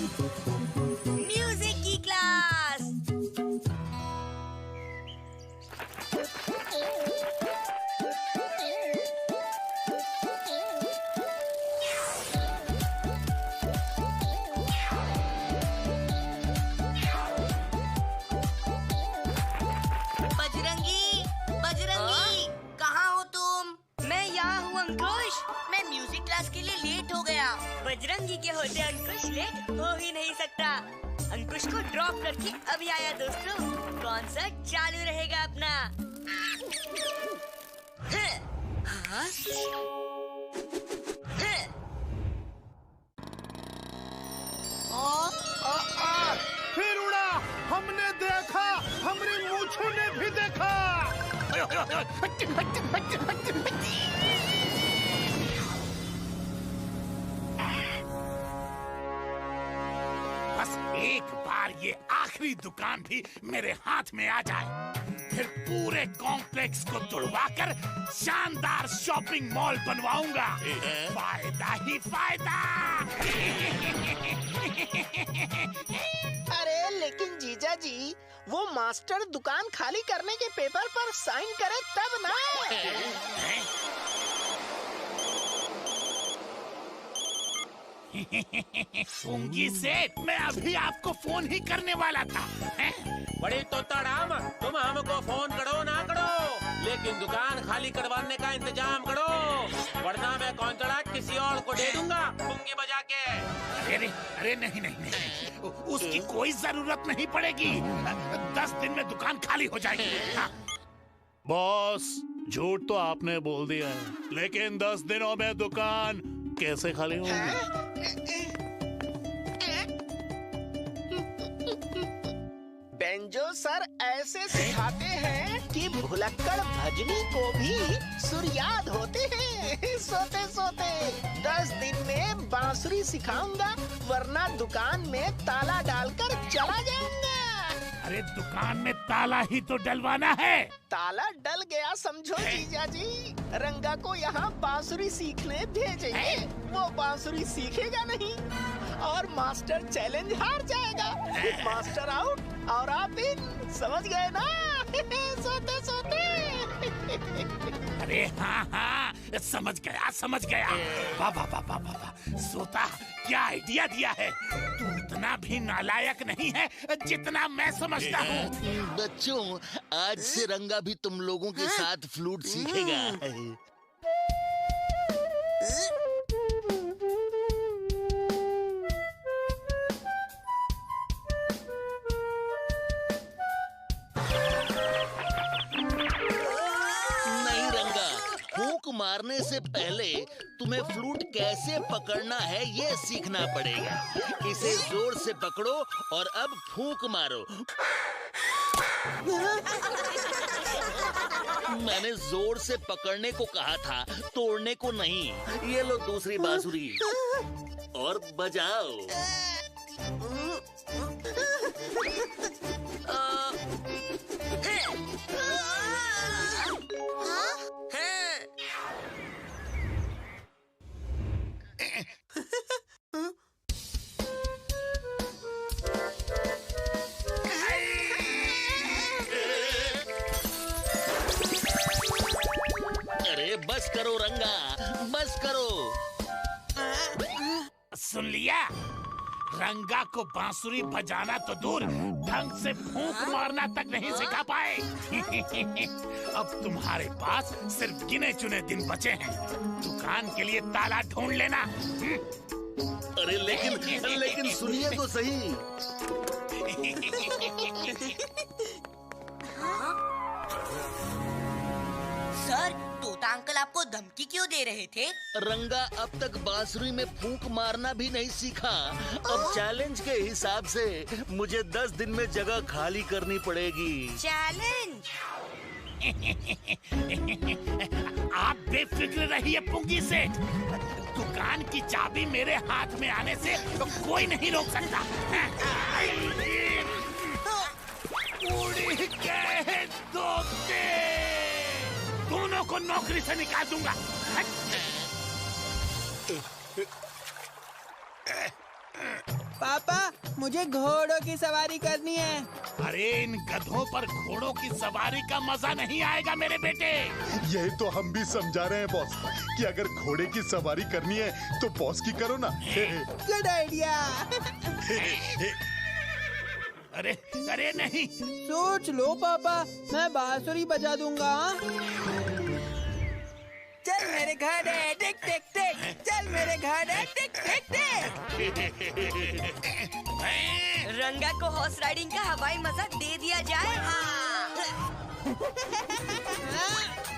Music की class. Bajrangi, Bajrangi, कहाँ हो तुम? मैं यहाँ हूँ अंकुश। मैं म्यूजिक क्लास के लिए लेट हो गया। बजरंगी के होते अंकुश लेट हो ही नहीं सकता। अंकुश को ड्रॉप करके अभी आया दोस्तों। कॉन्सर्ट चालू रहेगा अपना। हाँ? फिर उड़ा, हमने देखा, हमारी मूछों ने भी देखा। बस एक बार ये आखिरी दुकान भी मेरे हाथ में आ जाए, फिर पूरे कॉम्प्लेक्स को तुड़वाकर शानदार शॉपिंग मॉल बनवाऊंगा। फायदा ही फायदा। अरे लेकिन जीजा जी, वो मास्टर दुकान खाली करने के पेपर पर साइन करे तब ना। फूंगी सेठ, मैं अभी आपको फोन ही करने वाला था। बड़ी तोताराम, तुम हमको फोन करो ना करो, लेकिन दुकान खाली करवाने का इंतजाम करो, वरना मैं कॉन्ट्रैक्ट किसी और को दे दूंगा फूंगी बजा के। अरे नहीं नहीं नहीं, उसकी कोई जरूरत नहीं पड़ेगी। 10 दिन में दुकान खाली हो जाएगी। हाँ। बॉस, झूठ तो आपने बोल दिया है, लेकिन 10 दिनों में दुकान कैसे खाली होगी? बेंजो सर ऐसे सिखाते हैं कि भुलक्कड़ भजनी को भी सुर याद होते हैं सोते सोते। 10 दिन में बांसुरी सिखाऊंगा, वरना दुकान में ताला डालकर चला जाऊंगा। अरे दुकान में ताला ही तो डलवाना है। ताला डल गया समझो जीजा जी। रंगा को यहाँ बांसुरी सीखने भेजेंगे, वो बांसुरी सीखेगा नहीं और मास्टर चैलेंज हार जाएगा। मास्टर आउट और आप इन, समझ गए ना? सोते सोते। अरे हाँ हाँ, समझ गया समझ गया। वाह वाह वाह वाह वाह, सोता क्या आइडिया दिया है। तू इतना भी नालायक नहीं है जितना मैं समझता हूँ। बच्चों, आज से रंगा भी तुम लोगों के साथ फ्लूट सीखेगा। नहीं रंगा, फूंक मारने से पहले तुम्हें फ्लूट कैसे पकड़ना है ये सीखना पड़ेगा। इसे जोर से पकड़ो और अब फूंक मारो। मैंने जोर से पकड़ने को कहा था, तोड़ने को नहीं। ये लो दूसरी बांसुरी और बजाओ। अरे बस करो रंगा, बस करो। सुन लिया? रंगा को बांसुरी बजाना तो दूर, ढंग से फूंक मारना तक नहीं सिखा पाए। अब तुम्हारे पास सिर्फ गिने चुने दिन बचे हैं। दुकान के लिए ताला ढूंढ लेना। अरे लेकिन सुनिए तो सही। सर, तोता अंकल आपको धमकी क्यों दे रहे थे? रंगा अब तक बांसुरी में फूंक मारना भी नहीं सीखा। अब चैलेंज के हिसाब से मुझे 10 दिन में जगह खाली करनी पड़ेगी। चैलेंज? आप बेफिक्र रहिए पुंगी सेठ। दुकान की चाबी मेरे हाथ में आने से तो कोई नहीं रोक सकता। उड़ गए तोते, दोनों को नौकरी से निकाल दूंगा। पापा मुझे घोड़ों की सवारी करनी है। अरे इन गधों पर घोड़ों की सवारी का मजा नहीं आएगा मेरे बेटे। यही तो हम भी समझा रहे हैं बॉस कि अगर घोड़े की सवारी करनी है तो बॉस की करो ना। Good idea. अरे अरे नहीं, सोच लो पापा, मैं बांसुरी बजा दूंगा। चल मेरे घोड़े टिक टिक टिक, चल मेरे घोड़े टिक टिक टिक। रंगा को हॉर्स राइडिंग का हवाई मजा दे दिया जाए।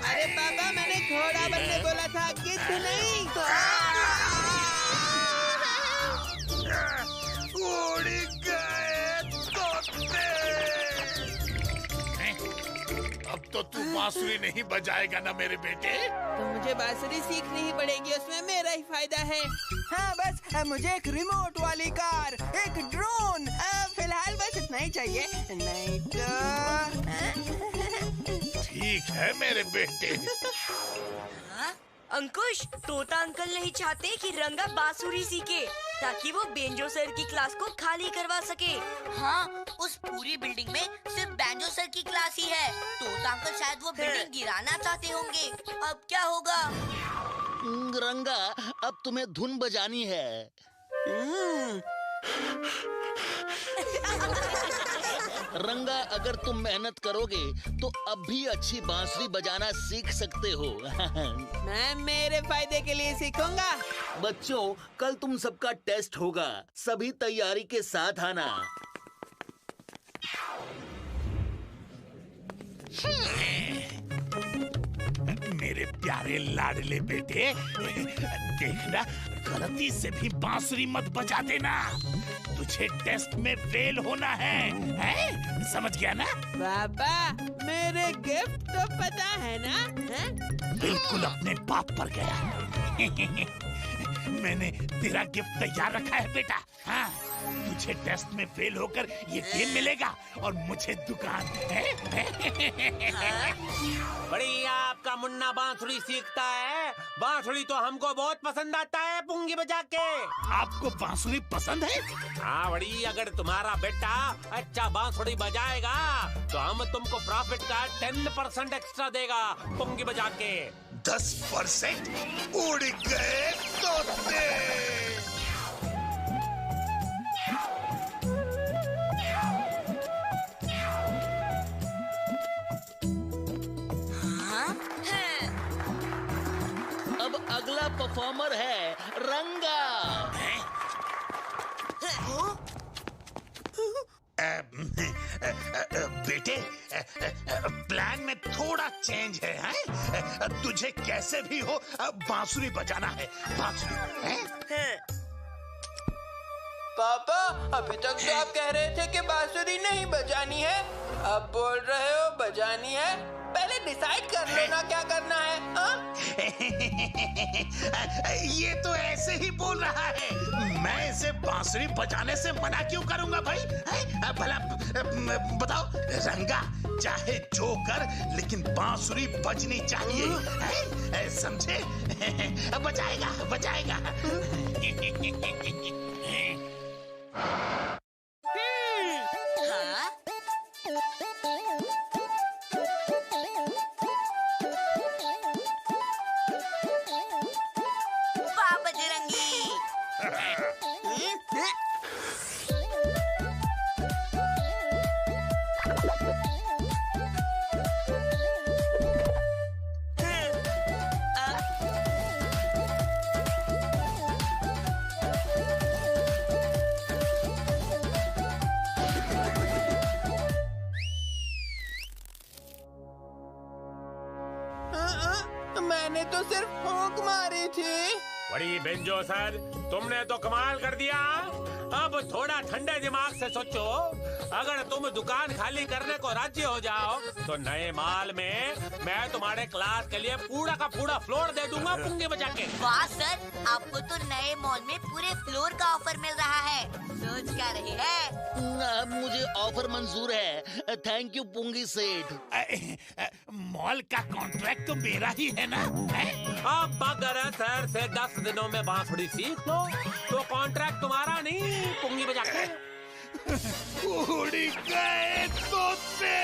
अरे पापा मैंने घोड़ा बनने बोला था, गिद्ध नहीं। उड़ गए तोते। अब तो तू बांसुरी नहीं बजाएगा ना मेरे बेटे? तो मुझे बांसुरी सीखनी ही पड़ेगी, उसमें मेरा ही फायदा है। हाँ बस मुझे एक रिमोट वाली कार, एक ड्रोन, फिलहाल बस इतना ही चाहिए, नहीं तो। ठीक है मेरे बेटे। अंकुश, तोता अंकल नहीं चाहते कि रंगा बांसुरी सीखे ताकि वो बेंजो सर की क्लास को खाली करवा सके। हाँ, उस पूरी बिल्डिंग में सिर्फ बैंजो सर की क्लास ही है। तोता अंकल शायद वो बिल्डिंग गिराना चाहते होंगे। अब क्या होगा? रंगा, अब तुम्हें धुन बजानी है। रंगा, अगर तुम मेहनत करोगे तो अब भी अच्छी बांसुरी बजाना सीख सकते हो। मैं मेरे फायदे के लिए सीखूंगा। बच्चों, कल तुम सबका टेस्ट होगा, सभी तैयारी के साथ आना। मेरे प्यारे लाडले बेटे, देखना गलती से भी बांसुरी मत बजा देना। तुझे टेस्ट में फेल होना है? समझ गया ना? पापा मेरे गिफ्ट तो पता है ना? बिल्कुल अपने बाप पर गया। मैंने तेरा गिफ्ट तैयार रखा है बेटा। हाँ, तुझे टेस्ट में फेल होकर ये गेम मिलेगा और मुझे दुकान। बढ़िया, आपका मुन्ना बांसुरी सीखता है। बांसुरी तो हमको बहुत पसंद आता है पुंगी बजा के। आपको बांसुरी पसंद है? हाँ बड़ी, अगर तुम्हारा बेटा अच्छा बांसुरी बजाएगा तो हम तुमको प्रॉफिट का 10% एक्स्ट्रा देगा पुंगी बजा के। 10%? उड़ गए तोते। अब अगला परफॉर्मर है रंगा। बेटे, प्लान में थोड़ा चेंज है, हैं? तुझे कैसे भी हो बांसुरी बजाना है। बांसुरी है? पापा अभी तक तो आप कह रहे थे कि बांसुरी नहीं बजानी है, अब बोल रहे हो बजानी है। पहले डिसाइड कर लो ना क्या करना है। ये तो ऐसे ही बोल रहा है। मैं इसे बांसुरी बजाने से मना क्यों करूंगा भाई? भला बताओ रंगा, चाहे जो कर लेकिन बांसुरी बजनी चाहिए, समझे? बजाएगा बजाएगा। मैंने तो सिर्फ फूंक मारी थी। बड़ी बेंजो सर, तुमने तो कमाल कर दिया। अब थोड़ा ठंडे दिमाग से सोचो, अगर तुम दुकान खाली करने को राजी हो जाओ तो नए माल में मैं तुम्हारे क्लास के लिए पूरा का पूरा फ्लोर दे दूंगा पुंगी बजा के। वाह सर, आपको तो नए मॉल में पूरे फ्लोर का ऑफर मिल रहा है। सोच क्या रहे हैं? मुझे ऑफर मंजूर है। थैंक यू पुंगी सेठ। मॉल का कॉन्ट्रैक्ट तो मेरा ही है ना? अब अगर सर से 10 दिनों में बांसुरी सीख लो तो कॉन्ट्रैक्ट तुम्हारा नहीं, पुंगी बजा के उड़ गए तोते।